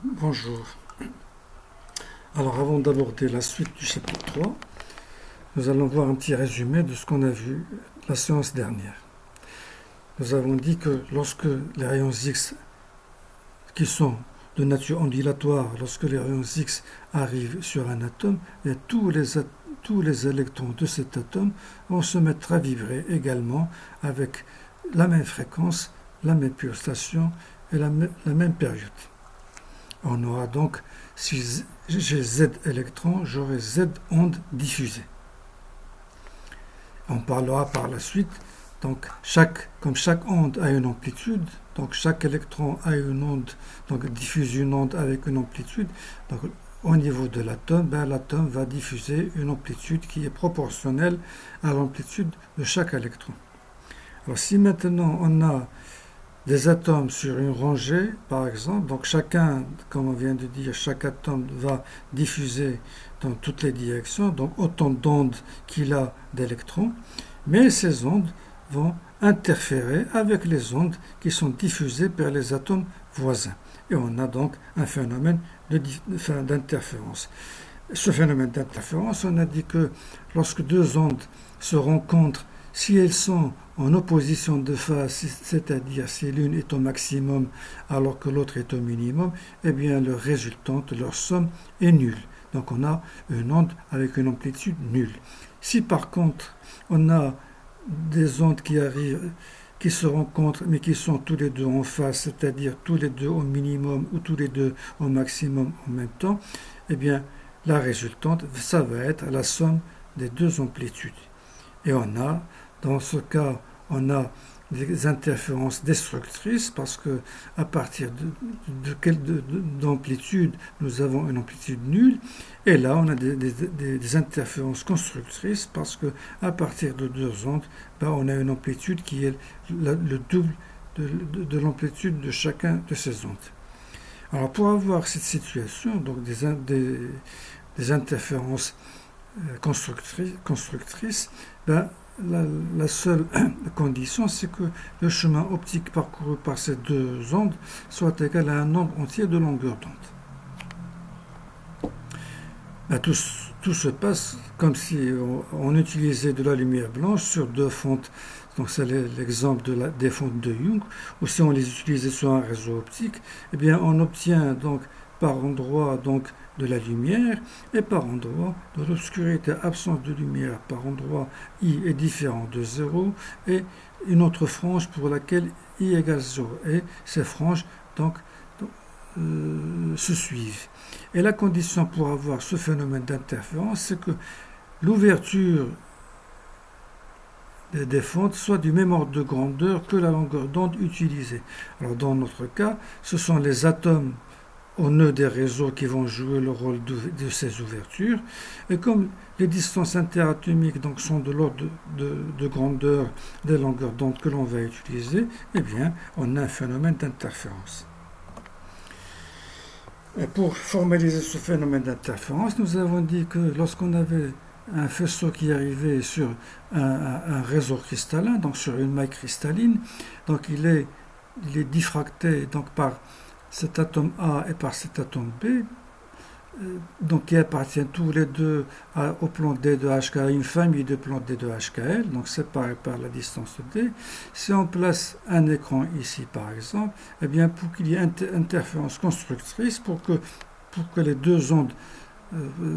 Bonjour. Alors avant d'aborder la suite du chapitre 3, nous allons voir un petit résumé de ce qu'on a vu la séance dernière. Nous avons dit que lorsque les rayons X qui sont de nature ondulatoire, lorsque les rayons X arrivent sur un atome, et tous les électrons de cet atome vont se mettre à vibrer également avec la même fréquence, la même pulsation et la même période. On aura donc, si j'ai Z électrons, j'aurai Z ondes diffusées. On parlera par la suite, donc comme chaque onde a une amplitude, donc chaque électron a une onde, donc diffuse une onde avec une amplitude, donc au niveau de l'atome, l'atome va diffuser une amplitude qui est proportionnelle à l'amplitude de chaque électron. Alors si maintenant on a des atomes sur une rangée, par exemple, donc chacun, comme on vient de dire, chaque atome va diffuser dans toutes les directions, donc autant d'ondes qu'il a d'électrons, mais ces ondes vont interférer avec les ondes qui sont diffusées par les atomes voisins. Et on a donc un phénomène d'interférence. Ce phénomène d'interférence, on a dit que lorsque deux ondes se rencontrent, si elles sont en opposition de phase, c'est-à-dire si l'une est au maximum alors que l'autre est au minimum, eh bien leur résultante, leur somme est nulle. Donc on a une onde avec une amplitude nulle. Si par contre on a des ondes qui arrivent, qui se rencontrent mais qui sont tous les deux en phase, c'est-à-dire tous les deux au minimum ou tous les deux au maximum en même temps, eh bien la résultante, ça va être la somme des deux amplitudes. Et dans ce cas, on a des interférences destructrices parce que à partir d'amplitude, nous avons une amplitude nulle. Et là, on a des interférences constructrices parce que à partir de deux ondes, on a une amplitude qui est le double de l'amplitude de chacun de ces ondes. Alors pour avoir cette situation, donc des interférences constructrices, la seule condition, c'est que le chemin optique parcouru par ces deux ondes soit égal à un nombre entier de longueurs d'onde. Tout se passe comme si on utilisait de la lumière blanche sur deux fentes. Donc c'est l'exemple des fentes de Young, ou si on les utilisait sur un réseau optique, eh bien on obtient donc par endroit donc de la lumière et par endroit de l'obscurité. Absence de lumière, par endroit I est différent de 0 et une autre frange pour laquelle I égale 0. Et ces franges donc se suivent. Et la condition pour avoir ce phénomène d'interférence, c'est que l'ouverture des fentes soit du même ordre de grandeur que la longueur d'onde utilisée. Alors dans notre cas, ce sont les atomes au nœud des réseaux qui vont jouer le rôle de ces ouvertures. Et comme les distances interatomiques donc, sont de l'ordre de grandeur des longueurs d'onde que l'on va utiliser, eh bien, on a un phénomène d'interférence. Et pour formaliser ce phénomène d'interférence, nous avons dit que lorsqu'on avait un faisceau qui arrivait sur un réseau cristallin, donc sur une maille cristalline, donc il est diffracté donc, par cet atome A et par cet atome B, donc qui appartiennent tous les deux au plan D de HKL, une famille de plans D de HKL, donc séparés par la distance D. Si on place un écran ici par exemple, eh bien pour qu'il y ait interférence constructrice, pour que les deux ondes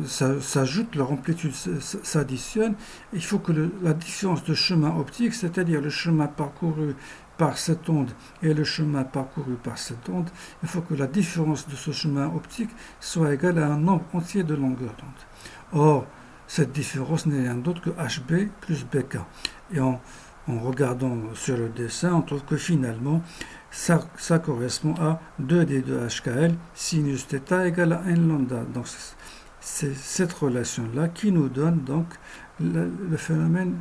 s'ajoutent, leur amplitude s'additionne, il faut que la différence de chemin optique, c'est-à-dire le chemin parcouru par cette onde et le chemin parcouru par cette onde, il faut que la différence de ce chemin optique soit égale à un nombre entier de longueurs d'onde. Or, cette différence n'est rien d'autre que HB plus BK. Et en regardant sur le dessin, on trouve que finalement, ça correspond à 2D de HKL, sinus θ égale à n lambda. Donc, c'est cette relation-là qui nous donne donc le phénomène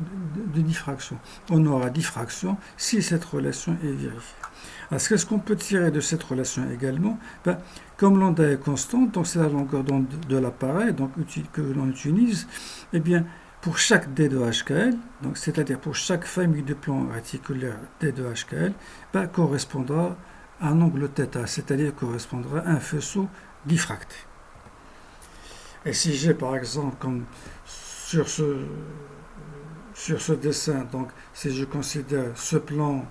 de diffraction. On aura diffraction si cette relation est vérifiée. Alors, qu'est-ce qu'on peut tirer de cette relation également? Comme lambda est constante, donc c'est la longueur d'onde de l'appareil que l'on utilise, eh bien, pour chaque D de HKL, c'est-à-dire pour chaque famille de plans réticulaires D de HKL, correspondra un angle θ, c'est-à-dire correspondra à un faisceau diffracté. Et si j'ai par exemple, comme sur ce dessin, donc si je considère ce plan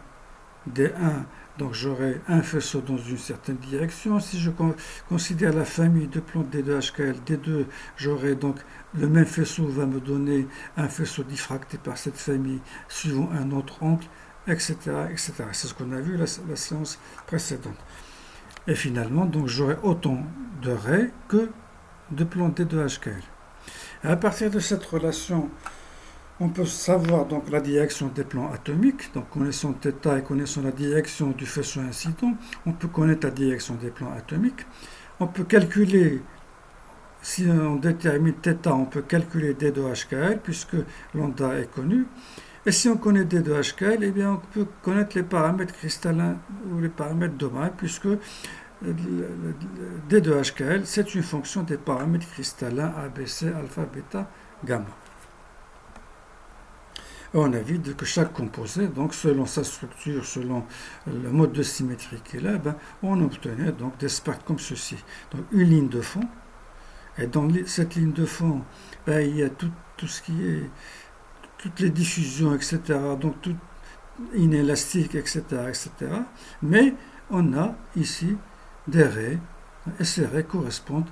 D1, donc j'aurai un faisceau dans une certaine direction. Si je considère la famille de plans D2 HKL, D2, j'aurai donc le même faisceau va me donner un faisceau diffracté par cette famille suivant un autre angle, etc. etc. C'est ce qu'on a vu la séance précédente. Et finalement, donc j'aurai autant de raies que de plans D2 HKL. Et à partir de cette relation, on peut savoir donc la direction des plans atomiques, donc connaissant θ et connaissant la direction du faisceau incident, on peut connaître la direction des plans atomiques. On peut calculer, si on détermine θ, on peut calculer D2 HKL puisque lambda est connu. Et si on connaît D2 HKL, eh bien on peut connaître les paramètres cristallins ou les paramètres domaines puisque D2 HKL, c'est une fonction des paramètres cristallins ABC, alpha, bêta, gamma. On a vu que chaque composé, donc selon sa structure, selon le mode de symétrie qu'il a, on obtenait donc des spectres comme ceci. Donc une ligne de fond, et dans cette ligne de fond, il y a tout ce qui est, toutes les diffusions, etc., donc tout inélastique, etc., etc. Mais on a ici des raies, et ces raies correspondent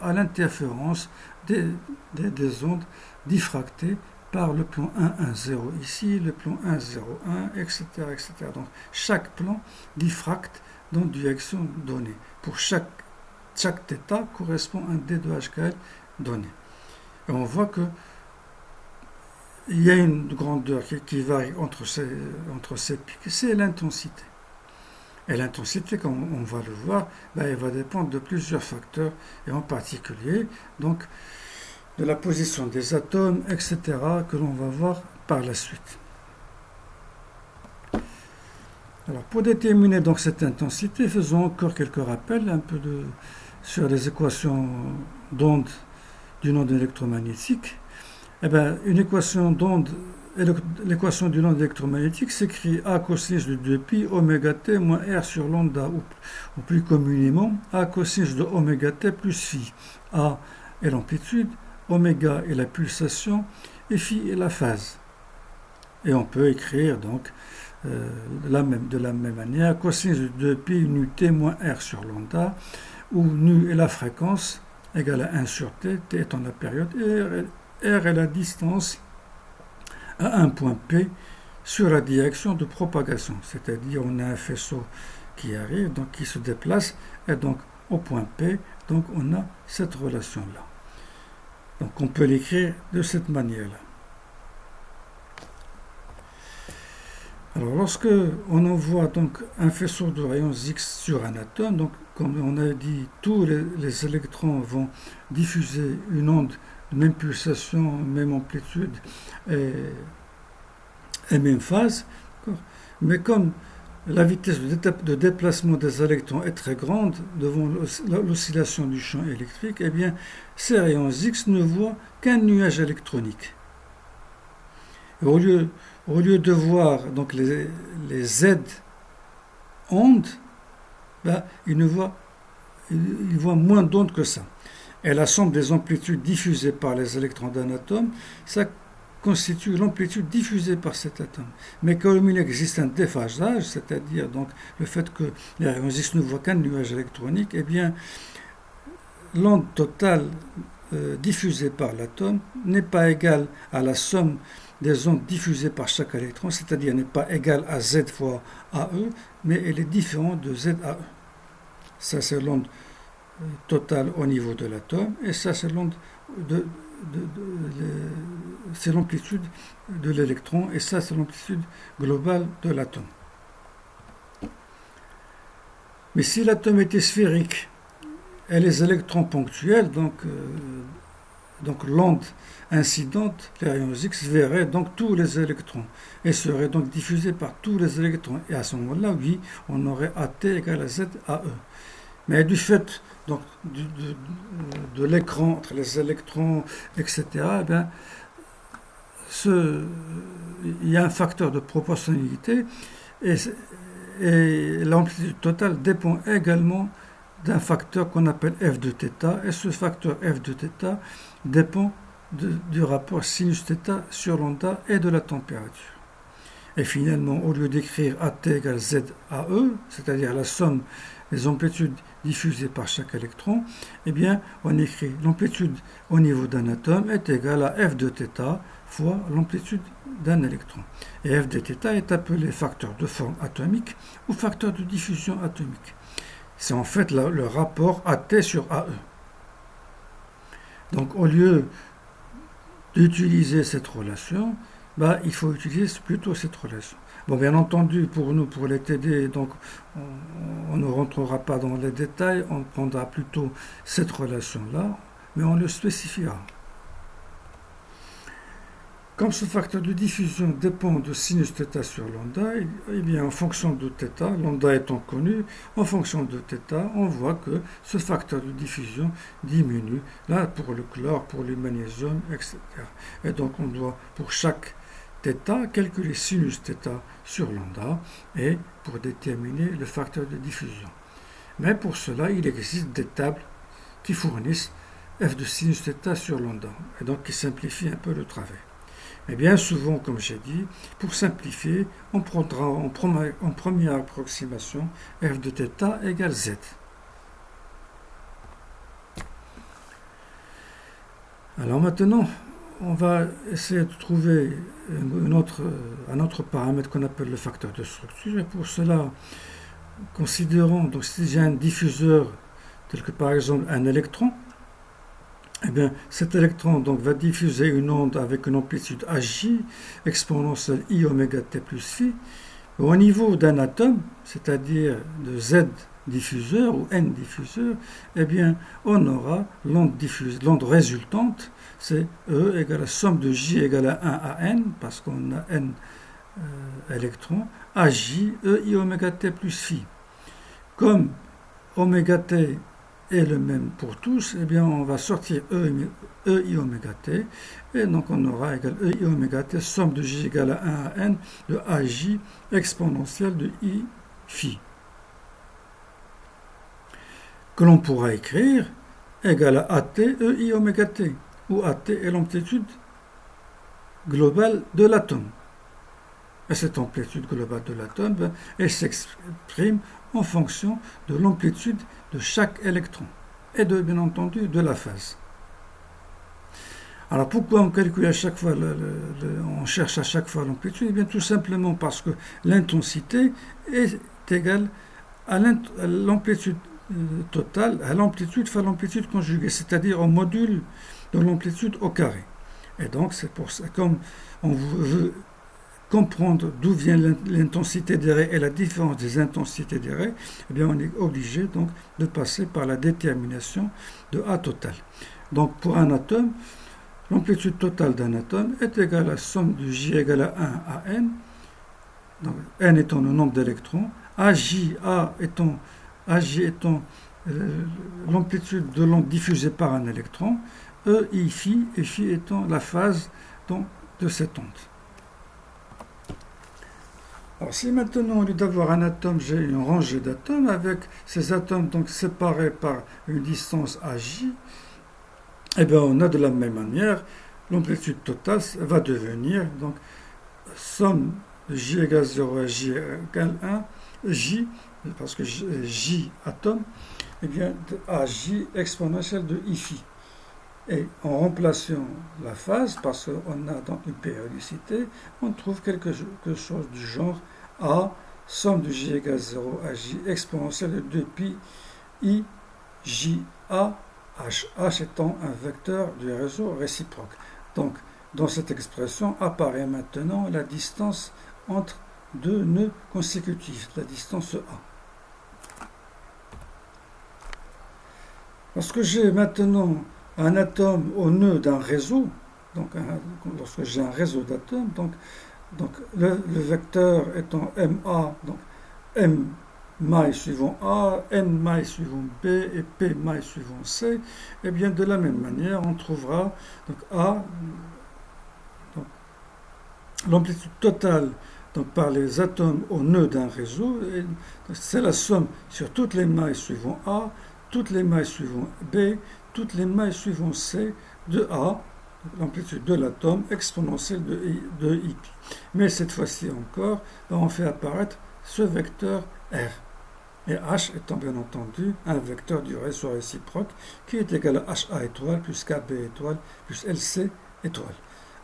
à l'interférence des ondes diffractées par le plan 1,1,0 ici, le plan 1,0,1, etc., etc. Donc chaque plan diffracte dans une direction donnée. Pour chaque θ correspond à un D2 HKL donné. Et on voit que il y a une grandeur qui varie entre ces pics, c'est l'intensité. Et l'intensité, comme on va le voir, elle va dépendre de plusieurs facteurs, et en particulier, donc, de la position des atomes, etc., que l'on va voir par la suite. Alors, pour déterminer donc cette intensité, faisons encore quelques rappels sur les équations d'onde d'une onde électromagnétique. Une équation d'onde, l'équation d'une onde électromagnétique s'écrit A cosinus de 2pi oméga t moins R sur lambda, ou plus communément A cosinus de oméga t plus phi. A est l'amplitude, oméga est la pulsation et phi est la phase. Et on peut écrire donc de la même manière cosinus de 2pi nu t moins R sur lambda, où nu est la fréquence égale à 1 sur t, t étant la période, et R est la distance à un point P sur la direction de propagation. C'est-à-dire on a un faisceau qui arrive, donc qui se déplace, et donc au point P, donc on a cette relation-là. Donc on peut l'écrire de cette manière-là. Alors lorsque on envoie donc un faisceau de rayons X sur un atome, donc comme on a dit, tous les électrons vont diffuser une onde de même pulsation, même amplitude et même phase. Mais comme la vitesse de déplacement des électrons est très grande devant l'oscillation du champ électrique, eh bien, ces rayons X ne voient qu'un nuage électronique. Et au lieu de voir donc les Z ondes, ils voient moins d'ondes que ça. Et la somme des amplitudes diffusées par les électrons d'un atome, ça constitue l'amplitude diffusée par cet atome. Mais comme il existe un déphasage, c'est-à-dire donc le fait que les rayons X ne voient qu'un nuage électronique, eh bien l'onde totale diffusée par l'atome n'est pas égale à la somme des ondes diffusées par chaque électron, c'est-à-dire n'est pas égale à Z fois AE, mais elle est différente de Z à E. Ça c'est l'onde totale au niveau de l'atome, et ça c'est l'onde c'est l'amplitude de l'électron, et ça c'est l'amplitude globale de l'atome. Mais si l'atome était sphérique et les électrons ponctuels, donc l'onde incidente, les rayons X verraient donc tous les électrons et seraient donc diffusés par tous les électrons. Et à ce moment-là, oui, on aurait AT égale à Z à E. Mais du fait donc, de l'écran entre les électrons, etc., il y a un facteur de proportionnalité, et et l'amplitude totale dépend également d'un facteur qu'on appelle f de θ, et ce facteur f de θ dépend du rapport sinus θ sur lambda et de la température. Et finalement, au lieu d'écrire AT égale Z AE, c'est-à-dire la somme des amplitudes diffusées par chaque électron, eh bien, on écrit l'amplitude au niveau d'un atome est égale à f de θ fois l'amplitude d'un électron. Et f de θ est appelé facteur de forme atomique ou facteur de diffusion atomique. C'est en fait le rapport AT sur AE. Donc, au lieu d'utiliser cette relation, il faut utiliser plutôt cette relation. Bon, bien entendu, pour nous, pour les TD, donc, on ne rentrera pas dans les détails, on prendra plutôt cette relation-là, mais on le spécifiera. Comme ce facteur de diffusion dépend de sinus θ sur lambda, eh bien, en fonction de θ, lambda étant connu, en fonction de θ, on voit que ce facteur de diffusion diminue, là pour le chlore, pour le magnésium, etc. Et donc on doit, pour chaque θ, calculer sinus θ sur lambda, et pour déterminer le facteur de diffusion. Mais pour cela, il existe des tables qui fournissent f de sinus θ sur lambda, et donc qui simplifient un peu le travail. Mais bien souvent, comme j'ai dit, pour simplifier, on prendra en première approximation f de θ égale z. Alors maintenant, on va essayer de trouver un autre paramètre qu'on appelle le facteur de structure. Et pour cela, considérons, donc si j'ai un diffuseur, tel que par exemple un électron, eh bien, cet électron donc, va diffuser une onde avec une amplitude Aj exponentielle I oméga t plus phi. Au niveau d'un atome, c'est-à-dire de Z diffuseur ou N diffuseur, eh bien, on aura l'onde résultante, c'est E égale à la somme de J égale à 1 à N, parce qu'on a N électrons, Aj E I oméga t plus phi. Comme oméga t est le même pour tous, eh bien on va sortir E I oméga t, et donc on aura égal E I oméga t, somme de J égale à 1 à N de Aj exponentielle de I phi, que l'on pourra écrire égal à AT E I oméga t, où AT est l'amplitude globale de l'atome. Et cette amplitude globale de l'atome, elle s'exprime en fonction de l'amplitude de chaque électron et bien entendu de la phase. Alors pourquoi on calcule à chaque fois, on cherche à chaque fois l'amplitude? Eh bien tout simplement parce que l'intensité est égale à l'amplitude totale, à l'amplitude fois l'amplitude conjuguée, c'est-à-dire au module de l'amplitude au carré. Et donc c'est pour ça, comme on veut comprendre d'où vient l'intensité des raies et la différence des intensités des raies, eh bien on est obligé donc de passer par la détermination de A total. Donc pour un atome, l'amplitude totale d'un atome est égale à la somme de J égale à 1 à N, donc N étant le nombre d'électrons, AJ étant l'amplitude de l'onde diffusée par un électron, E I phi, et phi étant la phase donc, de cette onde. Alors si maintenant, au lieu d'avoir un atome, j'ai une rangée d'atomes, avec ces atomes donc séparés par une distance Aj, eh bien on a de la même manière, l'amplitude totale va devenir donc somme de J égale 0 à J égale 1, J, parce que J atome, eh bien Aj exponentielle de I phi. Et en remplaçant la phase, parce qu'on a donc une périodicité, on trouve quelque chose du genre A, somme de J égale 0 à J exponentielle de 2 pi I J A H, H étant un vecteur du réseau réciproque. Donc, dans cette expression apparaît maintenant la distance entre deux nœuds consécutifs, la distance A. Lorsque j'ai maintenant un atome au nœud d'un réseau, donc lorsque j'ai un réseau d'atomes, donc le vecteur étant MA, donc M mailles suivant A, N mailles suivant B et P mailles suivant C, et bien de la même manière on trouvera donc A, l'amplitude totale donc par les atomes au nœud d'un réseau. C'est la somme sur toutes les mailles suivant A, toutes les mailles suivant B, toutes les mailles suivant C de A, l'amplitude de l'atome exponentielle de I. Mais cette fois-ci encore, on fait apparaître ce vecteur R. Et H étant bien entendu un vecteur du réseau réciproque qui est égal à HA étoile plus KB étoile plus LC étoile,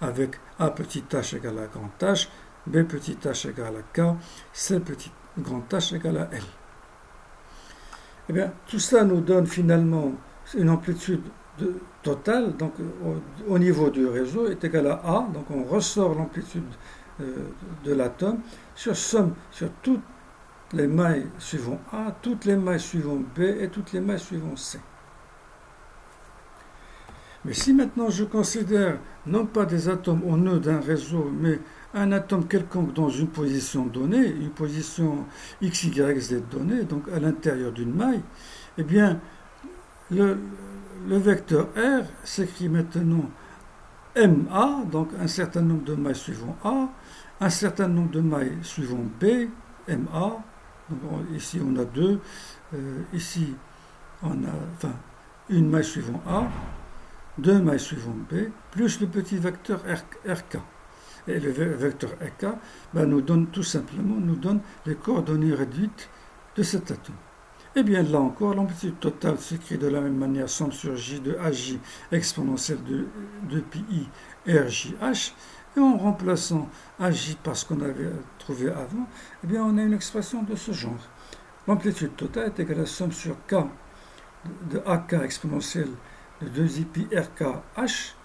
avec A petit h égale à grand H, B petit h égale à K, C petit grand H égale à L. Eh bien, tout ça nous donne finalement une amplitude totale, donc au niveau du réseau, est égale à A, donc on ressort l'amplitude de l'atome sur somme sur toutes les mailles suivant A, toutes les mailles suivant B et toutes les mailles suivant C. Mais si maintenant je considère non pas des atomes au nœud d'un réseau, mais un atome quelconque dans une position donnée, une position x, y, z donnée, donc à l'intérieur d'une maille, eh bien, le vecteur R s'écrit maintenant MA, donc un certain nombre de mailles suivant A, un certain nombre de mailles suivant B, MA, donc ici on a 2, ici on a une maille suivant A, 2 mailles suivant B, plus le petit vecteur RK. Et le vecteur RK nous donne tout simplement les coordonnées réduites de cet atome. Et bien là encore, l'amplitude totale s'écrit de la même manière, somme sur J de AJ exponentielle de pi RJH. Et en remplaçant AJ par ce qu'on avait trouvé avant, eh bien on a une expression de ce genre. L'amplitude totale est égale à la somme sur K de AK exponentielle de 2i pi RKH,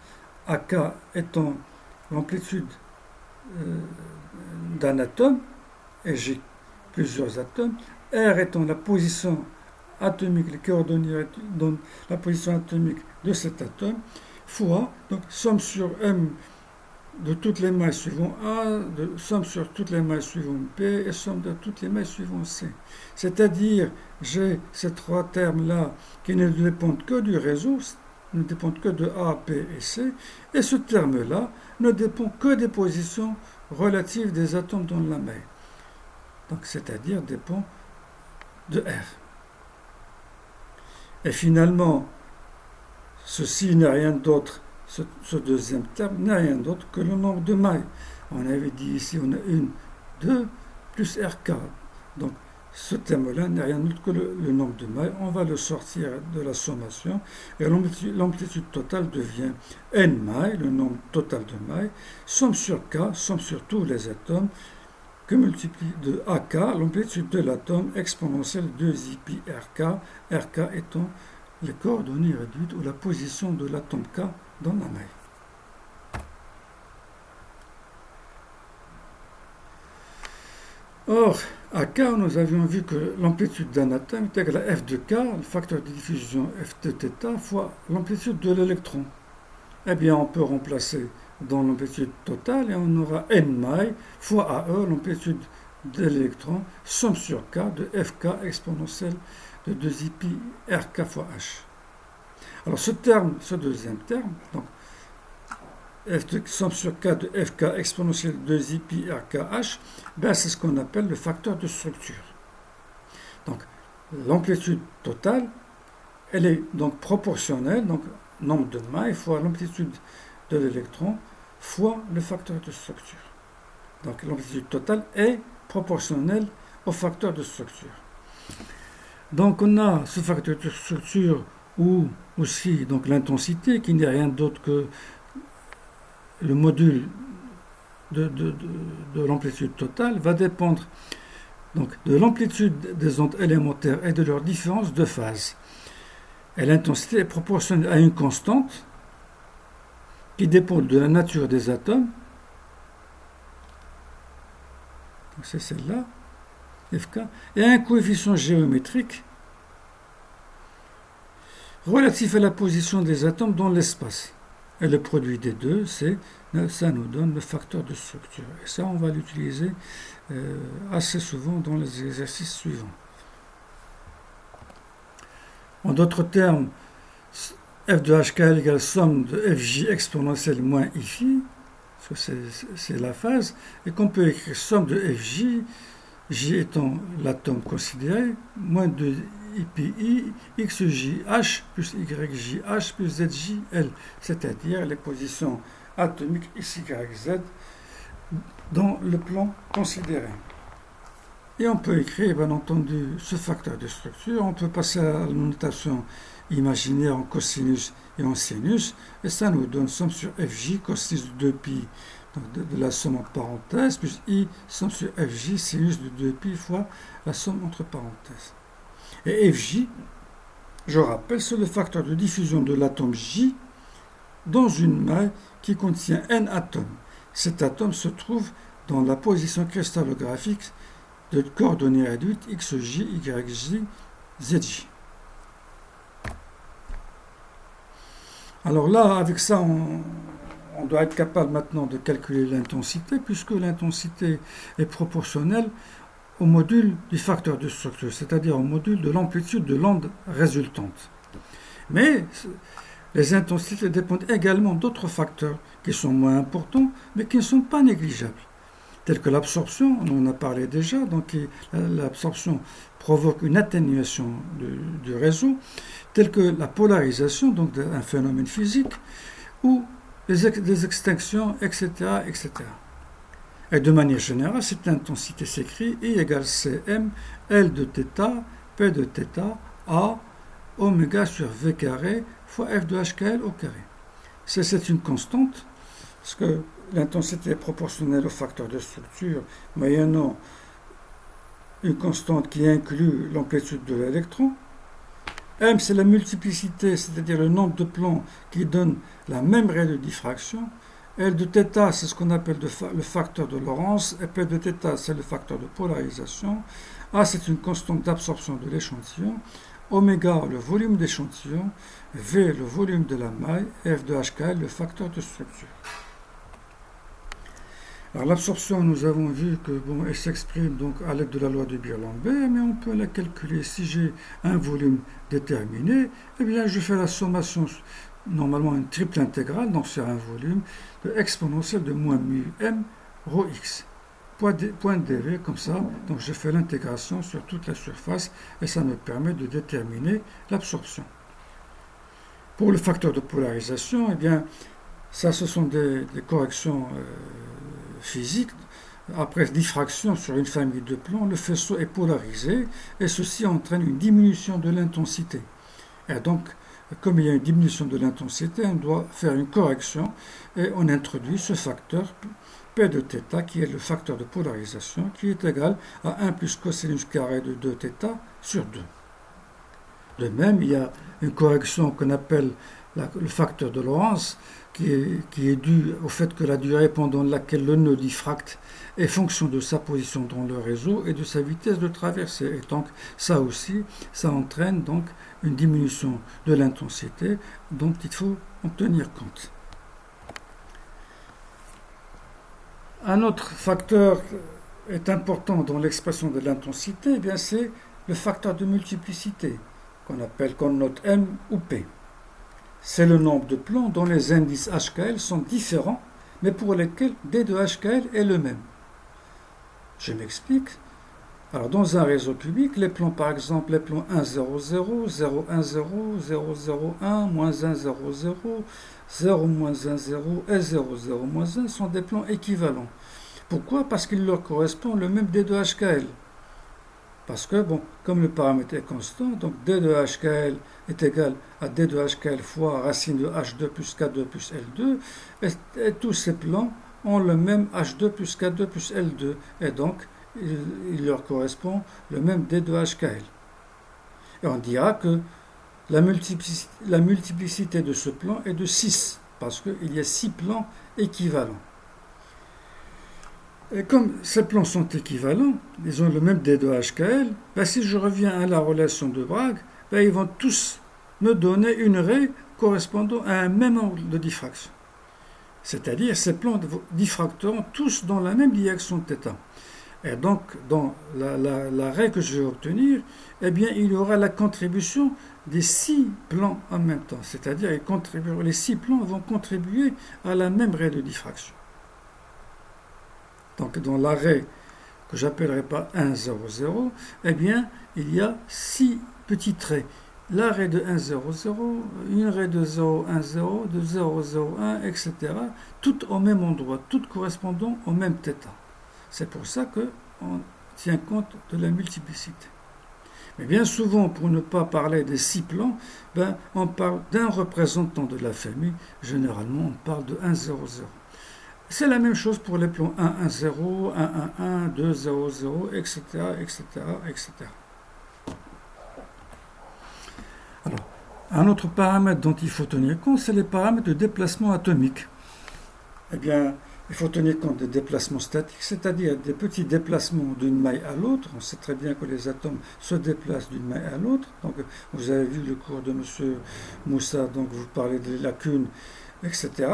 AK étant l'amplitude d'un atome, et j'ai plusieurs atomes, R étant la position atomique, les coordonnées donnent la position atomique de cet atome, fois, donc somme sur M de toutes les mailles suivant A, somme sur toutes les mailles suivant B et somme de toutes les mailles suivant C. C'est-à-dire, j'ai ces trois termes-là qui ne dépendent que du réseau, ne dépendent que de A, B et C, et ce terme-là ne dépend que des positions relatives des atomes dans la maille. Donc, c'est-à-dire dépend de R. Et finalement, ceci n'est rien d'autre, ce deuxième terme n'est rien d'autre que le nombre de mailles. On avait dit ici, on a 1, 2, plus RK. Donc, ce terme-là n'est rien d'autre que le nombre de mailles. On va le sortir de la sommation et l'amplitude totale devient N mailles, le nombre total de mailles, somme sur K, somme sur tous les atomes, que multiplie de AK, l'amplitude de l'atome exponentielle 2i pi RK, RK étant les coordonnées réduites ou la position de l'atome K dans la maille. Or, à K, nous avions vu que l'amplitude d'un atome est égale à F de K, le facteur de diffusion F de θ, fois l'amplitude de l'électron. Eh bien, on peut remplacer dans l'amplitude totale et on aura N mailles fois AE, l'amplitude de l'électron, somme sur K de FK exponentielle de 2i pi RK fois H. Alors, ce deuxième terme, donc somme sur K de FK exponentielle de 2i pi RKH, c'est ce qu'on appelle le facteur de structure. Donc, l'amplitude totale, elle est donc proportionnelle, donc nombre de mailles fois l'amplitude de l'électron fois le facteur de structure. Donc, l'amplitude totale est proportionnelle au facteur de structure. Donc, on a ce facteur de structure ou aussi donc l'intensité qui n'est rien d'autre que le module de l'amplitude totale va dépendre donc de l'amplitude des ondes élémentaires et de leur différence de phase. Et l'intensité est proportionnelle à une constante qui dépend de la nature des atomes. C'est celle-là, Fk, et à un coefficient géométrique relatif à la position des atomes dans l'espace. Et le produit des deux, ça nous donne le facteur de structure. Et ça, on va l'utiliser assez souvent dans les exercices suivants. En d'autres termes, f de hk égale somme de fj exponentielle moins iφ, parce que c'est la phase, et qu'on peut écrire somme de FJ, J étant l'atome considéré, moins de IPI, XJH plus YJH plus ZJL, c'est-à-dire les positions atomiques XYZ dans le plan considéré. Et on peut écrire, bien entendu, ce facteur de structure. On peut passer à la notation imaginaire en cosinus et en sinus, et ça nous donne somme sur FJ, cosinus de 2pi, donc de la somme entre parenthèses, plus I, somme sur FJ, sinus de 2pi fois la somme entre parenthèses. Et FJ, je rappelle, c'est le facteur de diffusion de l'atome J dans une maille qui contient N atomes. Cet atome se trouve dans la position cristallographique de coordonnées réduites XJ, YJ, ZJ. Alors là, avec ça, on doit être capable maintenant de calculer l'intensité, puisque l'intensité est proportionnelle au module du facteur de structure, c'est-à-dire au module de l'amplitude de l'onde résultante. Mais les intensités dépendent également d'autres facteurs qui sont moins importants, mais qui ne sont pas négligeables, tels que l'absorption, on en a parlé déjà, donc l'absorption provoque une atténuation du réseau, telle que la polarisation, donc un phénomène physique, ou des extinctions, etc., etc. Et de manière générale, cette intensité s'écrit I égale Cm, L de θ, P de θ, A, oméga sur V carré, fois F de HKL au carré. C'est une constante, parce que l'intensité est proportionnelle au facteur de structure, moyennant une constante qui inclut l'amplitude de l'électron. M, c'est la multiplicité, c'est-à-dire le nombre de plans qui donne la même raie de diffraction. L de θ, c'est ce qu'on appelle le facteur de Lorentz, et P de θ, c'est le facteur de polarisation. A, c'est une constante d'absorption de l'échantillon. Oméga, le volume d'échantillon. V, le volume de la maille. F de HKL, le facteur de structure. Alors l'absorption, nous avons vu que elle s'exprime donc à l'aide de la loi de Beer-Lambert, mais on peut la calculer. Si j'ai un volume déterminé, eh bien je fais la sommation, normalement une triple intégrale, donc sur un volume, de exponentielle de moins mu m rho x. Point dv comme ça, donc je fais l'intégration sur toute la surface et ça me permet de déterminer l'absorption. Pour le facteur de polarisation, eh bien ça ce sont des corrections physiques. Après diffraction sur une famille de plans, le faisceau est polarisé et ceci entraîne une diminution de l'intensité. Et donc, comme il y a une diminution de l'intensité, on doit faire une correction et on introduit ce facteur P de θ qui est le facteur de polarisation qui est égal à 1 plus cosinus carré de 2θ sur 2. De même, il y a une correction qu'on appelle le facteur de Lorentz qui est dû au fait que la durée pendant laquelle le nœud diffracte est fonction de sa position dans le réseau et de sa vitesse de traversée. Et donc, ça aussi, ça entraîne donc une diminution de l'intensité dont il faut en tenir compte. Un autre facteur est important dans l'expression de l'intensité, eh bien c'est le facteur de multiplicité qu'on note M ou P. C'est le nombre de plans dont les indices HKL sont différents, mais pour lesquels D de HKL est le même. Je m'explique. Alors, dans un réseau cubique, les plans, par exemple, les plans 1, 0, 0, 0, 1, 0, 0, 0, 1, moins 1, 0, 0, 0, moins 1, 0 et 0, 0, moins 1 sont des plans équivalents. Pourquoi? Parce qu'il leur correspond le même D de HKL. Parce que, comme le paramètre est constant, donc D de HKL est égal à D de HKL fois racine de H2 plus K2 plus L2, et tous ces plans ont le même H2 plus K2 plus L2, et donc il leur correspond le même D de HKL. Et on dira que la multiplicité de ce plan est de 6, parce qu'il y a 6 plans équivalents. Et comme ces plans sont équivalents, ils ont le même D de HKL, si je reviens à la relation de Bragg, ils vont tous me donner une raie correspondant à un même angle de diffraction. C'est-à-dire ces plans diffracteront tous dans la même direction de θ. Et donc, dans la raie que je vais obtenir, eh bien, il y aura la contribution des 6 plans en même temps. C'est-à-dire les 6 plans vont contribuer à la même raie de diffraction. Donc dans l'arrêt que j'appellerai pas 1, 0, 0, eh bien, il y a 6 petits traits. L'arrêt de 1, 0, 0, une arrêt de 0, 1, 0, de 0, 0, 1, etc. Toutes au même endroit, toutes correspondant au même θ. C'est pour ça qu'on tient compte de la multiplicité. Mais bien souvent, pour ne pas parler des 6 plans, on parle d'un représentant de la famille. Généralement, on parle de 1, 0, 0. C'est la même chose pour les plans 1, 1, 0, 1, 1, 1, 2, 0, 0, etc., etc., etc. Alors, un autre paramètre dont il faut tenir compte, c'est les paramètres de déplacement atomique. Eh bien, il faut tenir compte des déplacements statiques, c'est-à-dire des petits déplacements d'une maille à l'autre. On sait très bien que les atomes se déplacent d'une maille à l'autre. Donc, vous avez vu le cours de M. Moussa, donc vous parlez des lacunes, etc.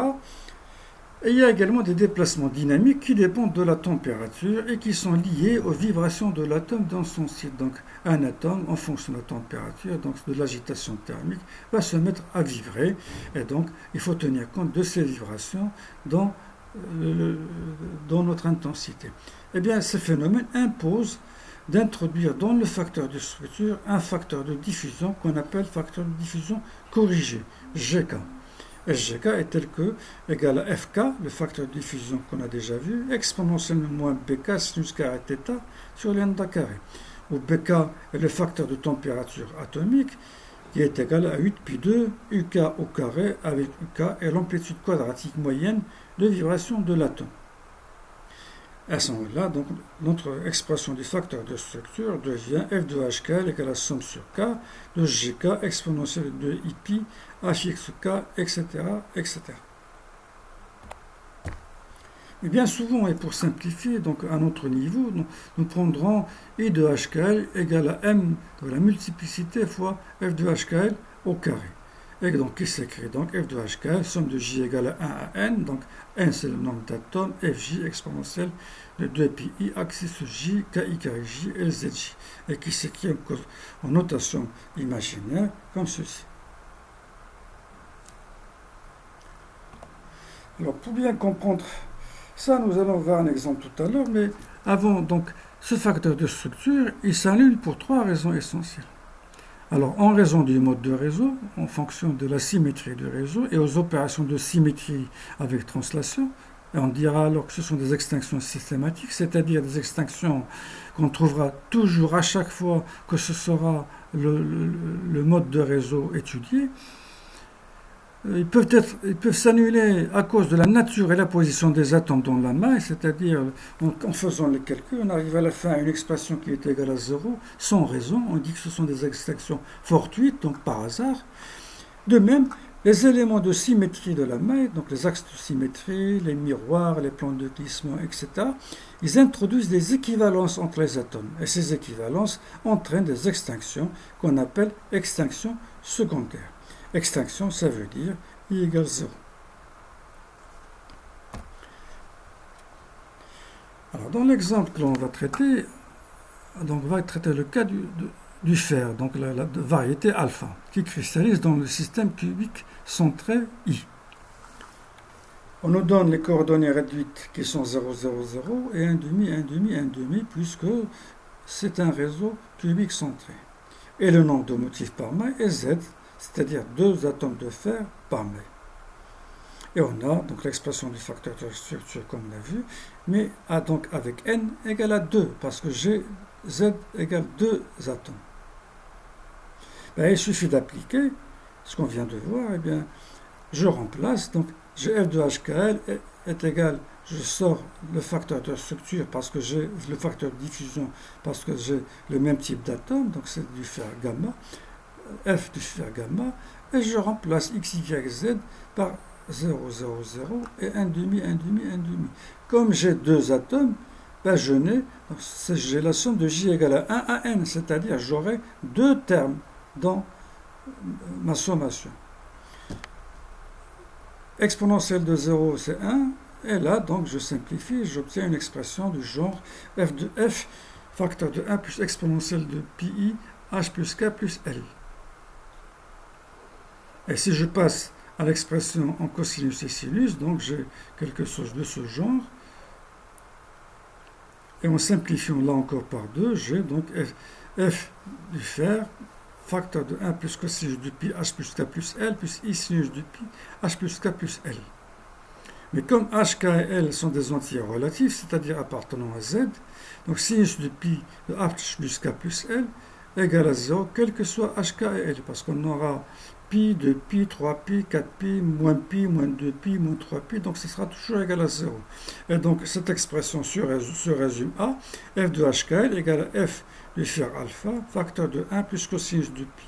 Et il y a également des déplacements dynamiques qui dépendent de la température et qui sont liés aux vibrations de l'atome dans son site. Donc un atome, en fonction de la température, donc de l'agitation thermique, va se mettre à vibrer. Et donc il faut tenir compte de ces vibrations dans notre intensité. Eh bien, ce phénomène impose d'introduire dans le facteur de structure un facteur de diffusion qu'on appelle facteur de diffusion corrigé, GK. SGK est tel que égal à FK, le facteur de diffusion qu'on a déjà vu, exponentiellement moins BK sinus carré θ sur lambda carré, où BK est le facteur de température atomique qui est égal à 8 pi 2 UK au carré avec UK et l'amplitude quadratique moyenne de vibration de l'atome. À ce moment-là, donc, notre expression du facteur de structure devient f de hk égale à somme sur k de gk exponentielle de ipi hxk, etc., etc. Et bien souvent, et pour simplifier, donc à notre niveau, nous prendrons i de hkl égale à m de la multiplicité fois f de hkl au carré. Et donc, qui s'écrit donc f de hkl, somme de j égale à 1 à n, donc n c'est le nombre d'atomes, fj exponentielle de 2 pi i axis j, ki carré j, lzj, et qui s'écrit en notation imaginaire comme ceci. Alors, pour bien comprendre ça, nous allons voir un exemple tout à l'heure, mais avant, donc, ce facteur de structure, il s'annule pour 3 raisons essentielles. Alors, en raison du mode de réseau, en fonction de la symétrie du réseau et aux opérations de symétrie avec translation, et on dira alors que ce sont des extinctions systématiques, c'est-à-dire des extinctions qu'on trouvera toujours à chaque fois que ce sera le mode de réseau étudié. Ils peuvent s'annuler à cause de la nature et la position des atomes dans la maille, c'est-à-dire en faisant les calculs, on arrive à la fin à une expression qui est égale à 0, sans raison, on dit que ce sont des extinctions fortuites, donc par hasard. De même, les éléments de symétrie de la maille, donc les axes de symétrie, les miroirs, les plans de glissement, etc., ils introduisent des équivalences entre les atomes, et ces équivalences entraînent des extinctions qu'on appelle extinctions secondaires. Extinction, ça veut dire I égale 0. Alors, dans l'exemple que l'on va traiter, donc, on va traiter le cas du fer, donc la variété alpha, qui cristallise dans le système cubique centré I. On nous donne les coordonnées réduites qui sont 0, 0, 0 et 1,5, 1,5, 1,5, puisque c'est un réseau cubique centré. Et le nombre de motifs par maille est Z, c'est-à-dire 2 atomes de fer par maille. Et on a donc l'expression du facteur de structure comme on l'a vu, mais donc avec n égale à 2, parce que Z égale 2 atomes. Il suffit d'appliquer ce qu'on vient de voir, et bien je remplace, donc F de HKL est égal, je sors le facteur de structure parce que j'ai le facteur de diffusion, parce que j'ai le même type d'atome, donc c'est du fer gamma, F du fer gamma, et je remplace x, y, z par 0, 0, 0 et 1,5, 1,5, 1,5. Comme j'ai 2 atomes, j'ai la somme de j égale à 1 à n, c'est-à-dire j'aurai 2 termes dans ma sommation. Exponentielle de 0, c'est 1, et là, donc, je simplifie, j'obtiens une expression du genre f de f, facteur de 1 plus exponentielle de pi h plus k plus l. Et si je passe à l'expression en cosinus et sinus, donc j'ai quelque chose de ce genre. Et en simplifiant là encore par 2, j'ai donc f du fer, facteur de 1 plus cosinus du pi h plus k plus l, plus i sinus du pi h plus k plus l. Mais comme h, k et l sont des entiers relatifs, c'est-à-dire appartenant à z, donc sinus du pi de h plus k plus l égale à 0, quel que soit h, k et l, parce qu'on aura pi, 2pi, 3pi, 4pi, moins 2pi, moins 3pi, donc ce sera toujours égal à 0. Et donc cette expression se résume à f de hkl égale à f du fer alpha, facteur de 1 plus cosinus de pi,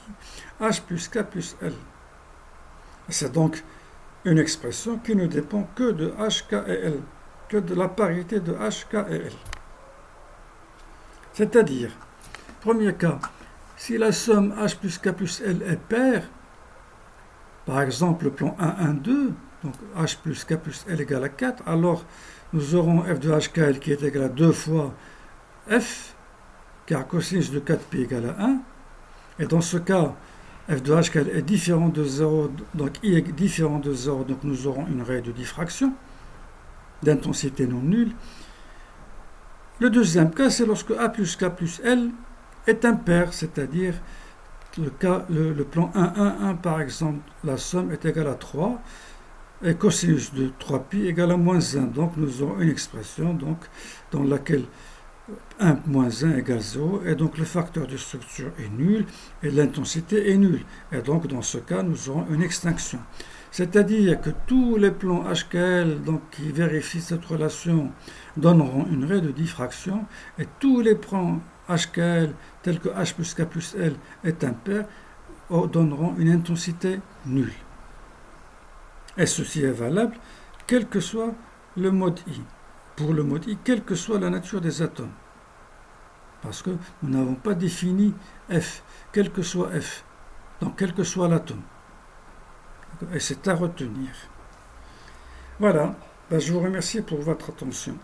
h plus k plus l. C'est donc une expression qui ne dépend que de h, k et l, que de la parité de h, k et l. C'est-à-dire, premier cas, si la somme h plus k plus l est paire, par exemple le plan 1, 1, 2, donc h plus k plus l égale à 4, alors nous aurons f de hkl qui est égal à 2 fois f, car cosinus de 4pi égale à 1, et dans ce cas, f de hkl est différent de 0, donc i est différent de 0, donc nous aurons une règle de diffraction d'intensité non nulle. Le deuxième cas, c'est lorsque a plus k plus l est impair, c'est-à-dire le plan 1, 1, 1 par exemple, la somme est égale à 3, et cosinus de 3pi égale à moins 1. Donc nous aurons une expression donc, dans laquelle 1 moins 1 égale 0, et donc le facteur de structure est nul, et l'intensité est nulle. Et donc dans ce cas, nous aurons une extinction. C'est-à-dire que tous les plans HKL donc, qui vérifient cette relation donneront une règle de diffraction, et tous les plans HKL tels que H plus K plus L est impair donneront une intensité nulle. Et ceci est valable quel que soit le mode I. Pour le mode I, quelle que soit la nature des atomes. Parce que nous n'avons pas défini F, quel que soit F, donc quel que soit l'atome. Et c'est à retenir. Voilà, je vous remercie pour votre attention.